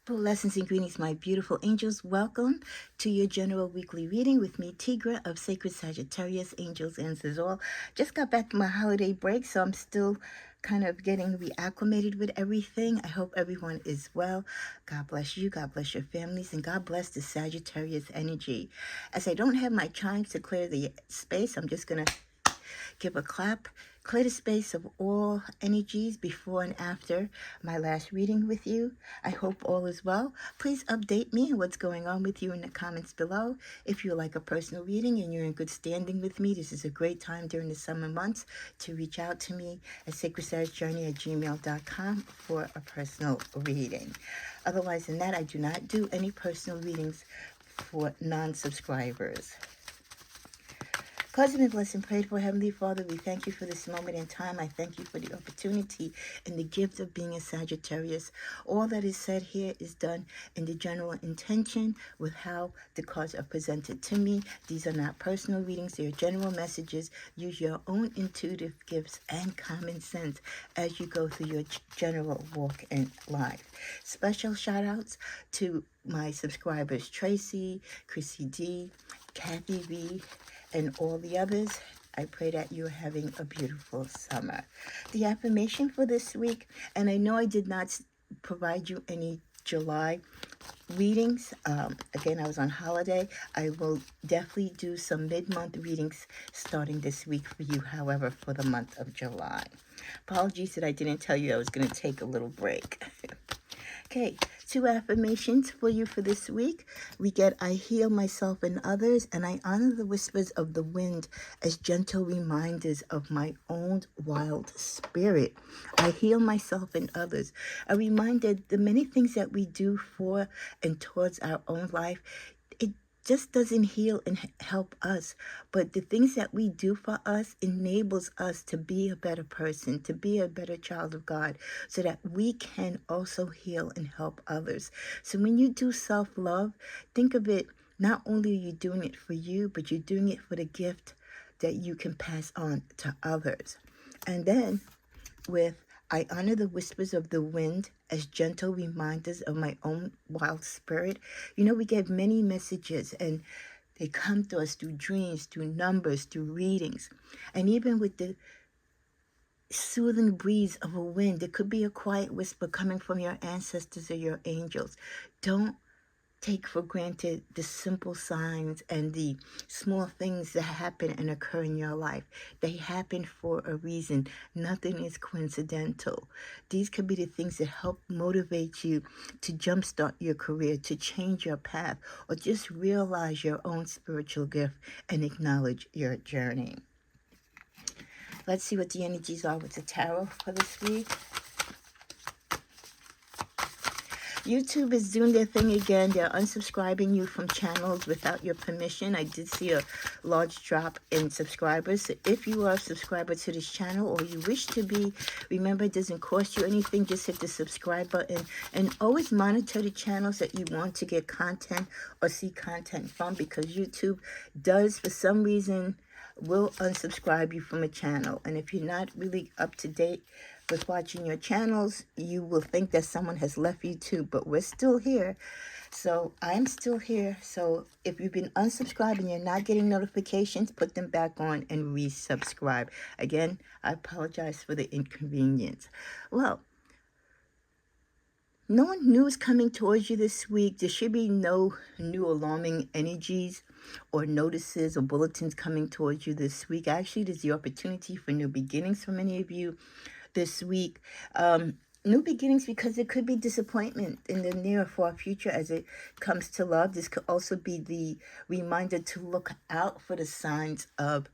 Blessings and greetings, my beautiful angels. Welcome to your general weekly reading with me, Tigra of Sacred Sagittarius, Angels, Answers All. Just got back from my holiday break, so I'm still kind of getting reacclimated with everything. I hope everyone is well. God bless you, God bless your families, and God bless the Sagittarius energy. As I don't have my chimes to clear the space, I'm just going to give a clap, clear the space of all energies before and after my last reading with you. I hope all is well. Please update me on what's going on with you in the comments below. If you like a personal reading and you're in good standing with me, this is a great time during the summer months to reach out to me at sacredsagejourney@gmail.com for a personal reading. Otherwise than that, I do not do any personal readings for non-subscribers. Cosmic blessing, prayed for Heavenly Father, we thank you for this moment in time. I thank you for the opportunity and the gift of being a Sagittarius. All that is said here is done in the general intention with how the cards are presented to me. These are not personal readings, they are general messages. Use your own intuitive gifts and common sense as you go through your general walk in life. Special shout outs to my subscribers, Tracy, Chrissy D, Kathy V, and all the others. I pray that you're having a beautiful summer. The affirmation for this week, and I know I did not provide you any July readings. Again, I was on holiday. I will definitely do some mid-month readings starting this week for you, however, for the month of July. Apologies that I didn't tell you I was going to take a little break. Okay, 2 affirmations for you for this week. We get, I heal myself and others, and I honor the whispers of the wind as gentle reminders of my own wild spirit. I heal myself and others. A reminder, the many things that we do for and towards our own life, it just doesn't heal and help us, but the things that we do for us enables us to be a better person, to be a better child of God, so that we can also heal and help others. So when you do self-love, think of it, not only are you doing it for you, but you're doing it for the gift that you can pass on to others. And then with, I honor the whispers of the wind as gentle reminders of my own wild spirit. You know, we get many messages and they come to us through dreams, through numbers, through readings. And even with the soothing breeze of a wind, it could be a quiet whisper coming from your ancestors or your angels. Don't take for granted the simple signs and the small things that happen and occur in your life. They happen for a reason. Nothing is coincidental. These could be the things that help motivate you to jumpstart your career, to change your path, or just realize your own spiritual gift and acknowledge your journey. Let's see what the energies are with the tarot for this week. YouTube is doing their thing again. They're unsubscribing you from channels without your permission. I did see a large drop in subscribers. So if you are a subscriber to this channel or you wish to be, remember it doesn't cost you anything. Just hit the subscribe button and always monitor the channels that you want to get content or see content from, because YouTube does, for some reason, will unsubscribe you from a channel. And if you're not really up to date with watching your channels, you will think that someone has left YouTube, but we're still here. So I'm still here. So if you've been unsubscribed and you're not getting notifications, put them back on and resubscribe. Again, I apologize for the inconvenience. Well, no news coming towards you this week. There should be no new alarming energies or notices or bulletins coming towards you this week. Actually, there's the opportunity for new beginnings for many of you this week. New beginnings, because there could be disappointment in the near or far future as it comes to love. This could also be the reminder to look out for the signs of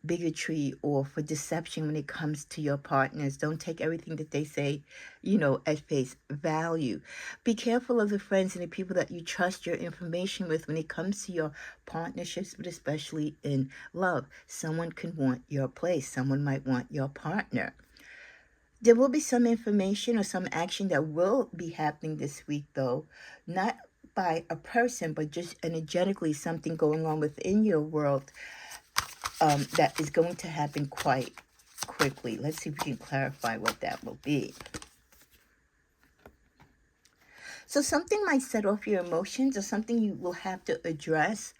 bigotry or for deception when it comes to your partners. Don't take everything that they say, at face value. Be careful of the friends and the people that you trust your information with when it comes to your partnerships, but especially in love. Someone can want your place. Someone might want your partner. There will be some information or some action that will be happening this week, though, not by a person, but just energetically something going on within your world that is going to happen quite quickly. Let's see if we can clarify what that will be. So something might set off your emotions, or something you will have to address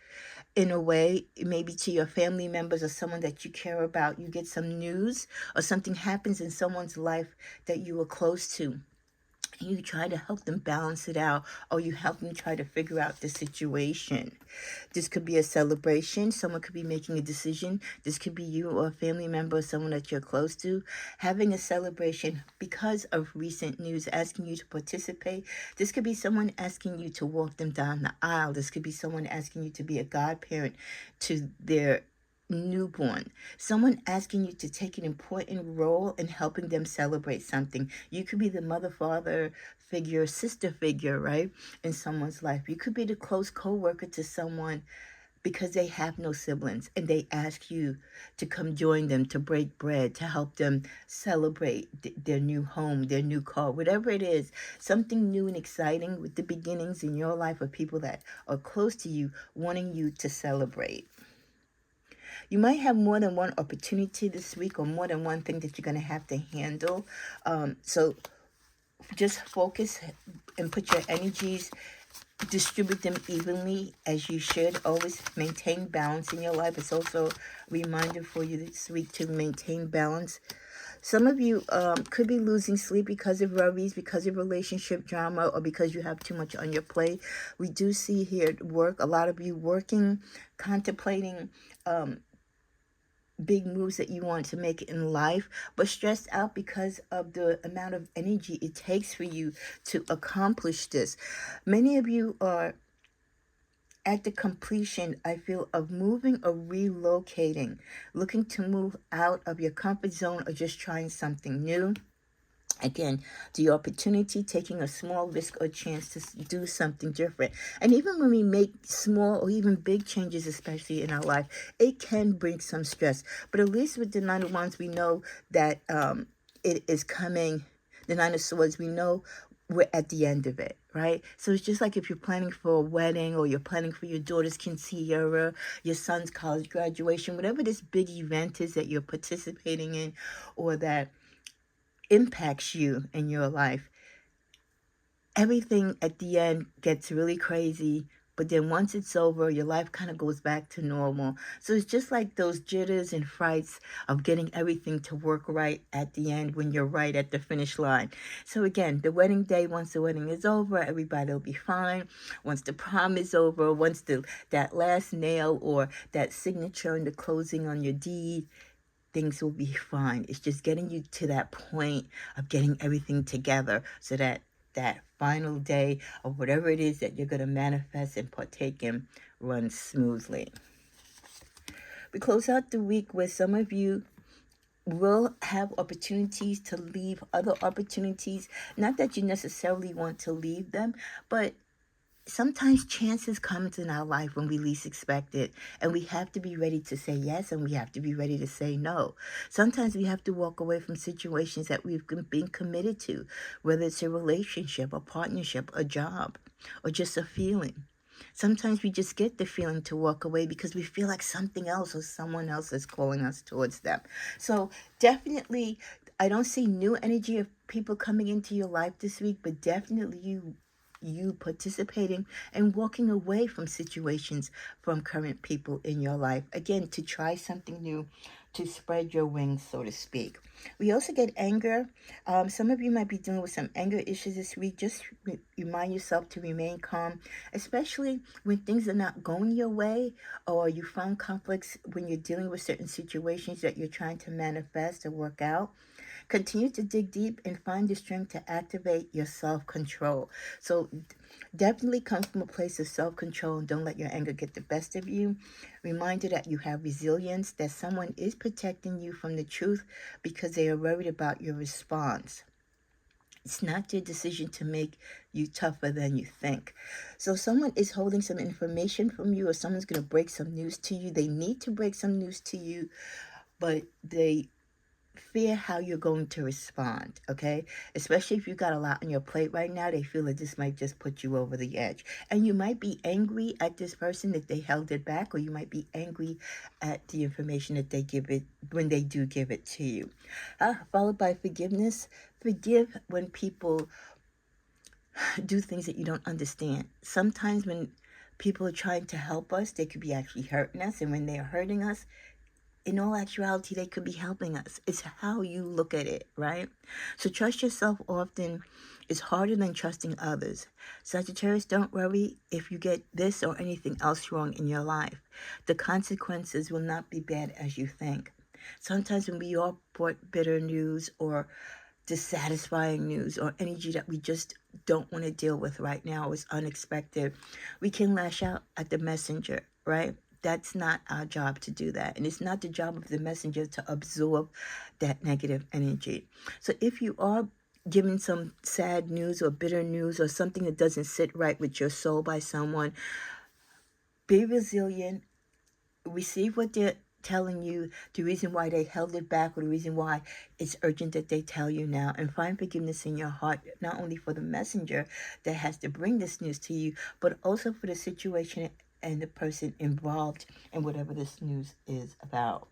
in a way, maybe to your family members or someone that you care about. You get some news or something happens in someone's life that you were close to. You try to help them balance it out, or you help them try to figure out the situation. This could be a celebration. Someone could be making a decision. This could be you or a family member or someone that you're close to having a celebration because of recent news, asking you to participate. This could be someone asking you to walk them down the aisle. This could be someone asking you to be a godparent to their newborn, someone asking you to take an important role in helping them celebrate something. You could be the mother, father figure, sister figure, right, in someone's life. You could be the close co-worker to someone because they have no siblings and they ask you to come join them, to break bread, to help them celebrate their new home, their new car, whatever it is, something new and exciting with the beginnings in your life of people that are close to you wanting you to celebrate. You might have more than one opportunity this week, or more than one thing that you're going to have to handle. So just focus and put your energies, distribute them evenly as you should. Always maintain balance in your life. It's also a reminder for you this week to maintain balance. Some of you could be losing sleep because of worries, because of relationship drama, or because you have too much on your plate. We do see here at work, a lot of you working, contemplating big moves that you want to make in life, but stressed out because of the amount of energy it takes for you to accomplish this. Many of you are at the completion, I feel, of moving or relocating, looking to move out of your comfort zone or just trying something new. Again, the opportunity, taking a small risk or chance to do something different. And even when we make small or even big changes, especially in our life, it can bring some stress. But at least with the Nine of Wands, we know that it is coming. The Nine of Swords, we know we're at the end of it, right? So it's just like if you're planning for a wedding, or you're planning for your daughter's quinceañera, your son's college graduation, whatever this big event is that you're participating in or that impacts you in your life. Everything at the end gets really crazy, but then once it's over, your life kind of goes back to normal. So it's just like those jitters and frights of getting everything to work right at the end when you're right at the finish line. So again, the wedding day, once the wedding is over, everybody will be fine. Once the prom is over, once that last nail or that signature and the closing on your deed, things will be fine. It's just getting you to that point of getting everything together so that that final day of whatever it is that you're going to manifest and partake in runs smoothly. We close out the week where some of you will have opportunities to leave other opportunities. Not that you necessarily want to leave them, but sometimes chances comes in our life when we least expect it, and we have to be ready to say yes, and we have to be ready to say no. Sometimes we have to walk away from situations that we've been committed to, whether it's a relationship, a partnership, a job, or just a feeling. Sometimes we just get the feeling to walk away because we feel like something else or someone else is calling us towards them. So definitely, I don't see new energy of people coming into your life this week, but definitely you participating and walking away from situations, from current people in your life. Again, to try something new, to spread your wings, so to speak. We also get anger. Some of you might be dealing with some anger issues this week. Just remind yourself to remain calm, especially when things are not going your way, or you find conflicts when you're dealing with certain situations that you're trying to manifest or work out. Continue to dig deep and find the strength to activate your self-control. So definitely come from a place of self-control and don't let your anger get the best of you. Reminder that you have resilience, that someone is protecting you from the truth because they are worried about your response. It's not your decision to make you tougher than you think. So someone is holding some information from you, or someone's going to break some news to you. They need to break some news to you, but they fear how you're going to respond, okay? Especially if you've got a lot on your plate right now, they feel that this might just put you over the edge. And you might be angry at this person that they held it back, or you might be angry at the information that they give it when they do give it to you. Followed by forgiveness. Forgive when people do things that you don't understand. Sometimes when people are trying to help us, they could be actually hurting us. And when they're hurting us, in all actuality, they could be helping us. It's how you look at it, right? So trust yourself often is harder than trusting others. Sagittarius, don't worry if you get this or anything else wrong in your life. The consequences will not be bad as you think. Sometimes when we are brought bitter news or dissatisfying news or energy that we just don't want to deal with right now is unexpected, we can lash out at the messenger, right? That's not our job to do that. And it's not the job of the messenger to absorb that negative energy. So if you are given some sad news or bitter news or something that doesn't sit right with your soul by someone, be resilient, receive what they're telling you, the reason why they held it back or the reason why it's urgent that they tell you now, and find forgiveness in your heart, not only for the messenger that has to bring this news to you, but also for the situation and the person involved in whatever this news is about.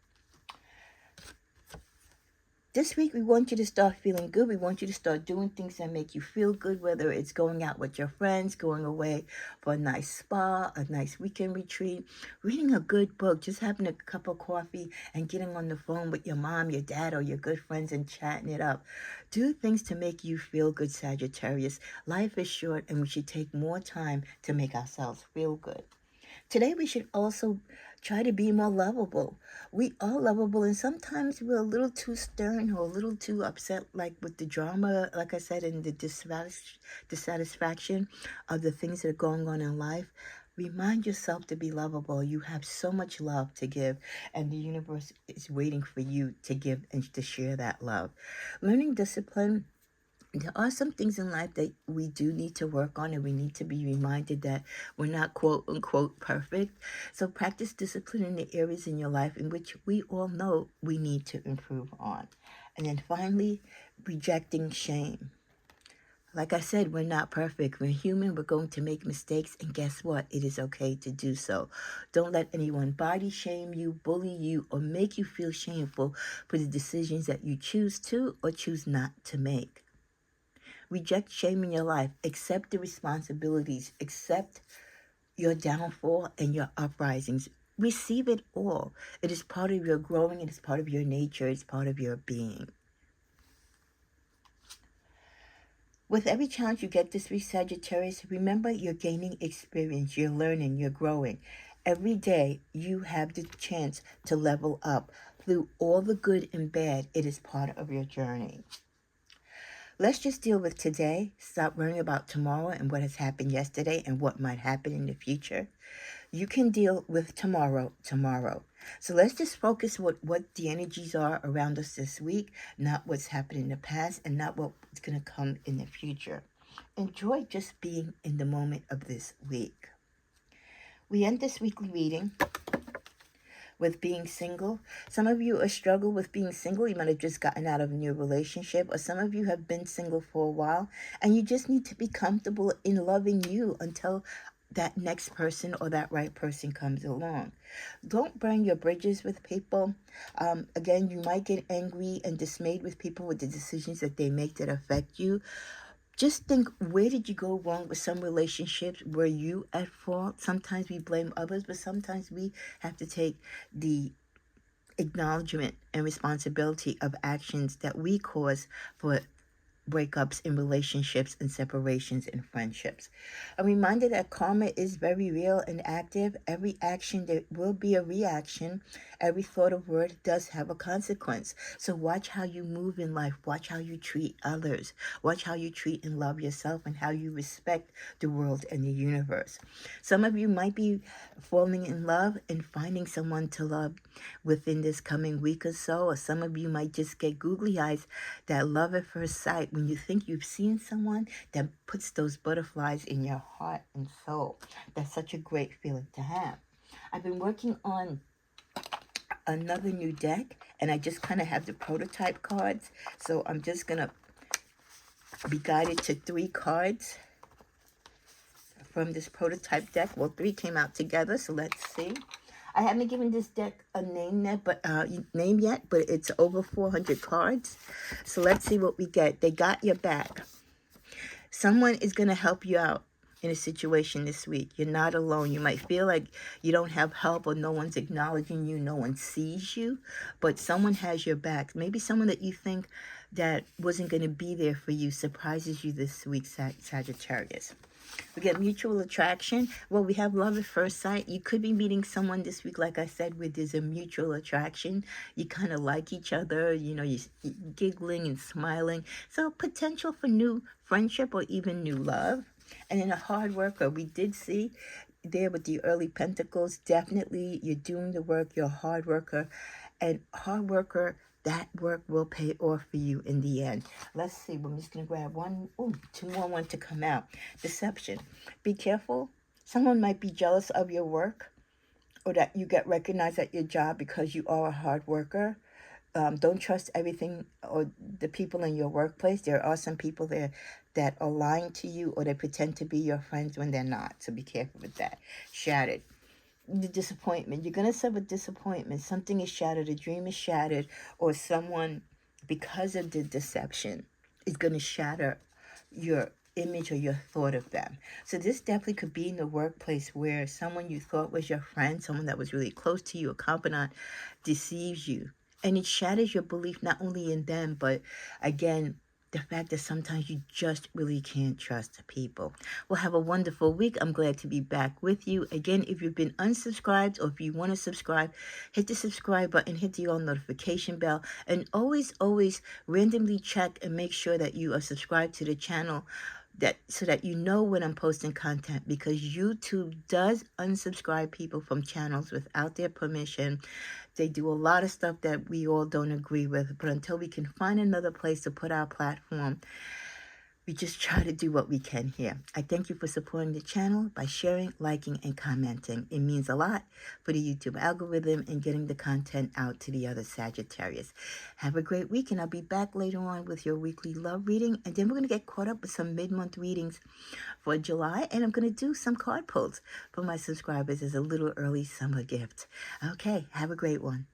This week, we want you to start feeling good. We want you to start doing things that make you feel good, whether it's going out with your friends, going away for a nice spa, a nice weekend retreat, reading a good book, just having a cup of coffee and getting on the phone with your mom, your dad, or your good friends and chatting it up. Do things to make you feel good, Sagittarius. Life is short and we should take more time to make ourselves feel good. Today, we should also try to be more lovable. We are lovable, and sometimes we're a little too stern or a little too upset, like with the drama, like I said, and the dissatisfaction of the things that are going on in life. Remind yourself to be lovable. You have so much love to give, and the universe is waiting for you to give and to share that love. Learning discipline. There are some things in life that we do need to work on, and we need to be reminded that we're not quote unquote perfect. So practice discipline in the areas in your life in which we all know we need to improve on. And then finally, rejecting shame. Like I said, we're not perfect. We're human. We're going to make mistakes. And guess what? It is okay to do so. Don't let anyone body shame you, bully you, or make you feel shameful for the decisions that you choose to or choose not to make. Reject shame in your life. Accept the responsibilities. Accept your downfall and your uprisings. Receive it all. It is part of your growing. It is part of your nature. It's part of your being. With every challenge you get this week, Sagittarius, remember you're gaining experience. You're learning. You're growing. Every day you have the chance to level up. Through all the good and bad, it is part of your journey. Let's just deal with today. Stop worrying about tomorrow and what has happened yesterday and what might happen in the future. You can deal with tomorrow. So let's just focus what the energies are around us this week, not what's happened in the past and not what's going to come in the future. Enjoy just being in the moment of this week. We end this weekly reading with being single. Some of you are struggling with being single. You might have just gotten out of a new relationship, or some of you have been single for a while and you just need to be comfortable in loving you until that next person or that right person comes along. Don't burn your bridges with people. Again, you might get angry and dismayed with people with the decisions that they make that affect you. Just think, where did you go wrong with some relationships? Were you at fault? Sometimes we blame others, but sometimes we have to take the acknowledgement and responsibility of actions that we cause for breakups in relationships and separations in friendships. A reminder that karma is very real and active. Every action, there will be a reaction. Every thought or word does have a consequence. So watch how you move in life. Watch how you treat others. Watch how you treat and love yourself and how you respect the world and the universe. Some of you might be falling in love and finding someone to love within this coming week or so, or some of you might just get googly eyes, that love at first sight, when you think you've seen someone that puts those butterflies in your heart and soul. That's such a great feeling to have. I've been working on another new deck, and I just kind of have the prototype cards, so I'm just going to be guided to 3 cards from this prototype deck. Well, 3 came out together, so let's see. I haven't given this deck a name yet, but it's over 400 cards. So let's see what we get. They got your back. Someone is going to help you out in a situation this week. You're not alone. You might feel like you don't have help or no one's acknowledging you, no one sees you, but someone has your back. Maybe someone that you think that wasn't going to be there for you surprises you this week, Sagittarius. We get mutual attraction. Well, we have love at first sight. You could be meeting someone this week, like I said, where there's a mutual attraction. You kind of like each other. You know, you're giggling and smiling. So potential for new friendship or even new love. And then a hard worker, we did see there with the early pentacles, definitely you're doing the work, you're a hard worker. And hard worker, that work will pay off for you in the end. Let's see. I'm just going to grab two more want to come out. Deception. Be careful. Someone might be jealous of your work or that you get recognized at your job because you are a hard worker. Don't trust everything or the people in your workplace. There are some people there that are lying to you or they pretend to be your friends when they're not. So be careful with that. Shattered. The disappointment. You're going to suffer disappointment. Something is shattered. A dream is shattered. Or someone, because of the deception, is going to shatter your image or your thought of them. So this definitely could be in the workplace where someone you thought was your friend, someone that was really close to you, a confidant, deceives you. And it shatters your belief not only in them, but again, the fact that sometimes you just really can't trust people. Well, have a wonderful week. I'm glad to be back with you. Again, if you've been unsubscribed or if you want to subscribe, hit the subscribe button, hit the all notification bell, and always randomly check and make sure that you are subscribed to the channel so that you know when I'm posting content, because YouTube does unsubscribe people from channels without their permission. They do a lot of stuff that we all don't agree with, but until we can find another place to put our platform, we just try to do what we can here. I thank you for supporting the channel by sharing, liking, and commenting. It means a lot for the YouTube algorithm and getting the content out to the other Sagittarius. Have a great week, and I'll be back later on with your weekly love reading. And then we're going to get caught up with some mid-month readings for July. And I'm going to do some card pulls for my subscribers as a little early summer gift. Okay, have a great one.